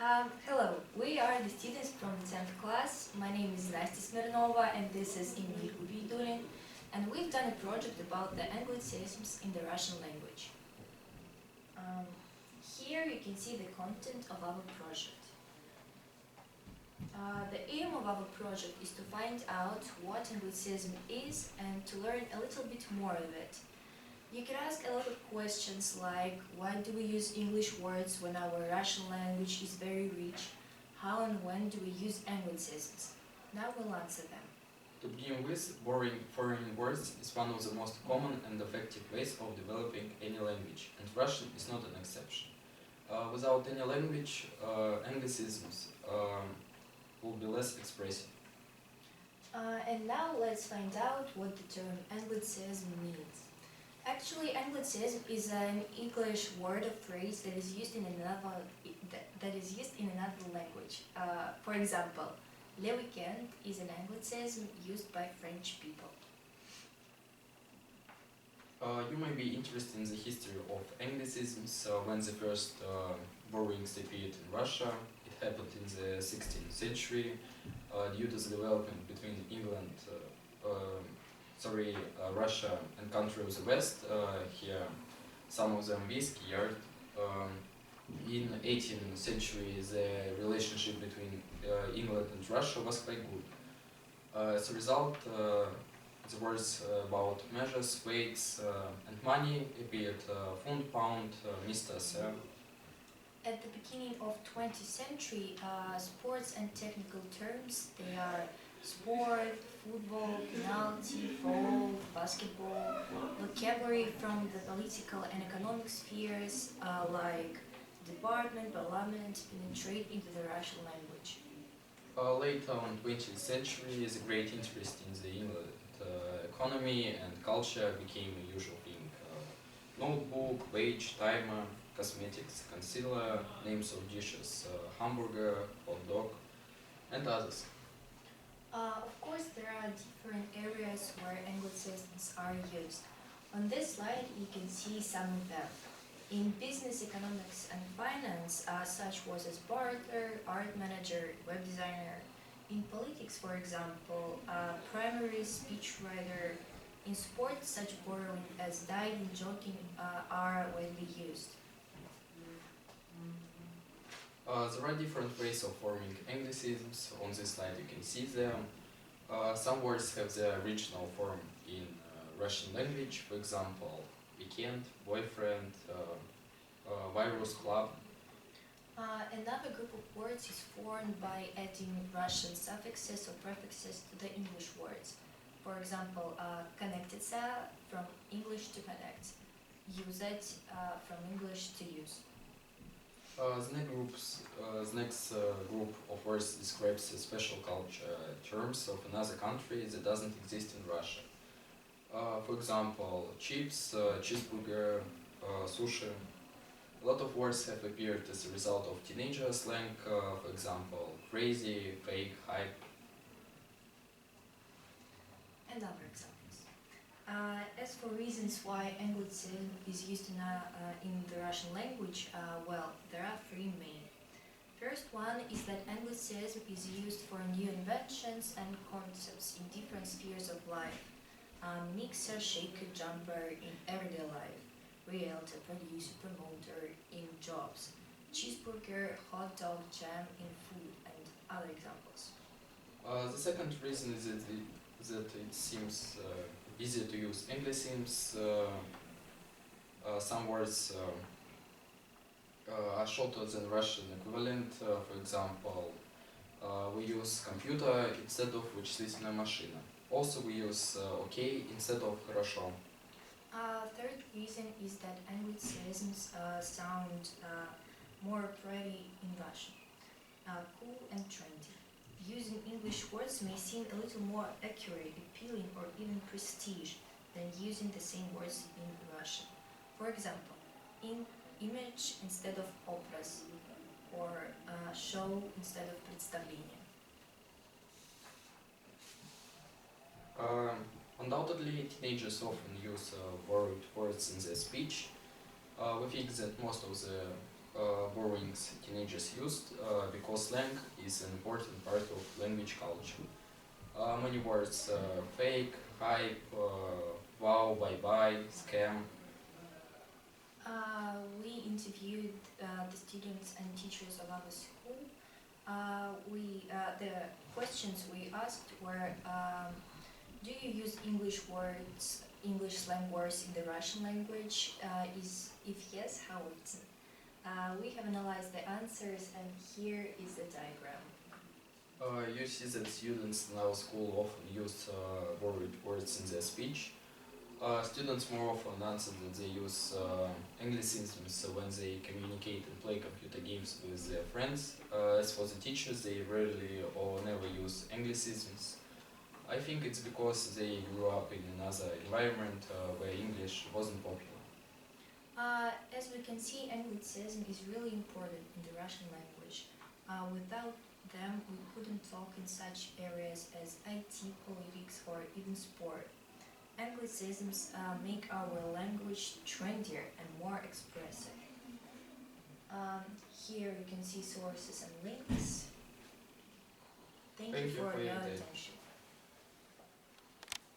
Hello, we are the students from the 10th class. My name is Настя Smirnova and this is Emil Ubidulin, and we've done a project about the Anglицizms in the Russian language. Here you can see the content of our project. The aim of our project is to find out what Anglicism is and to learn a little bit more of it. You can ask a lot of questions like, why do we use English words when our Russian language is very rich? How and when do we use Anglicisms? Now we'll answer them. To begin with, borrowing foreign words is one of the most common and effective ways of developing any language, and Russian is not an exception. Without any language, Anglicisms will be less expressive. And now let's find out what the term Anglicism means. Actually, Anglicism is an English word or phrase that is used in another language. For example, le weekend is an Anglicism used by French people. You may be interested in the history of Anglicisms. When the first borrowings appeared in Russia, it happened in the 16th century due to the development between Russia and country of the West. Here, some of them we scared. In 18th century, the relationship between England and Russia was quite good. As a result, the words about measures, weights, and money appeared fund, pound, mister, sir. At the beginning of 20th century, sports and technical terms, they are sport, football, penalty, foul, basketball, vocabulary from the political and economic spheres like department, parliament, penetrate into the Russian language. Later on 20th century, the great interest in the England economy and culture became a usual thing. Notebook, wage, timer, cosmetics, concealer, names of dishes, hamburger, hot dog, and others. Of course, there are different areas where Anglicisms are used. On this slide, you can see some of them. In business, economics, and finance, such words as barter, art manager, web designer. In politics, for example, primary speechwriter. In sports, such borrowing as diving, jogging are widely used. There are different ways of forming Anglicisms. On this slide you can see them. Some words have their original form in Russian language, for example, weekend, boyfriend, virus, club. Another group of words is formed by adding Russian suffixes or prefixes to the English words. For example, connectиться from English to connect, usать from English to use. The next group of words describes a special culture, terms of another country that doesn't exist in Russia. For example, chips, cheeseburger, sushi. A lot of words have appeared as a result of teenager slang, for example, crazy, fake, hype. And other examples. As for reasons why Anglicism is used in the Russian language, well, there are three main. First one is that Anglicism is used for new inventions and concepts in different spheres of life. Mixer, shaker, jumper in everyday life. Realtor, producer, promoter in jobs. Cheeseburger, hot dog, jam in food, and other examples. The second reason is that it seems easier to use Anglicisms. Some words are shorter than Russian equivalent. For example, we use computer instead of вычислительная машина. Also, we use OK instead of хорошо. Third reason is that Anglicisms sound more pretty in Russian, cool and trendy. Using English words may seem a little more accurate, appealing, or even prestige than using the same words in Russian. For example, in image instead of obraz, or show instead of представление. Undoubtedly, teenagers often use borrowed words in their speech. We think that most of the borrowing warnings teenagers used because slang is an important part of language culture. Many words fake, hype, wow, bye-bye, scam. We interviewed the students and teachers of our school. The questions we asked were, do you use English words, English slang words in the Russian language? If yes, how often? We have analyzed the answers, and here is the diagram. You see that students in our school often use borrowed words in their speech. Students more often answer that they use Anglицizms when they communicate and play computer games with their friends. As for the teachers, they rarely or never use Anglicisms. I think it's because they grew up in another environment where English wasn't popular. As we can see, Anglicism is really important in the Russian language. Without them, we couldn't talk in such areas as IT, politics, or even sport. Anglicisms make our language trendier and more expressive. Here you can see sources and links. Thank you for your attention.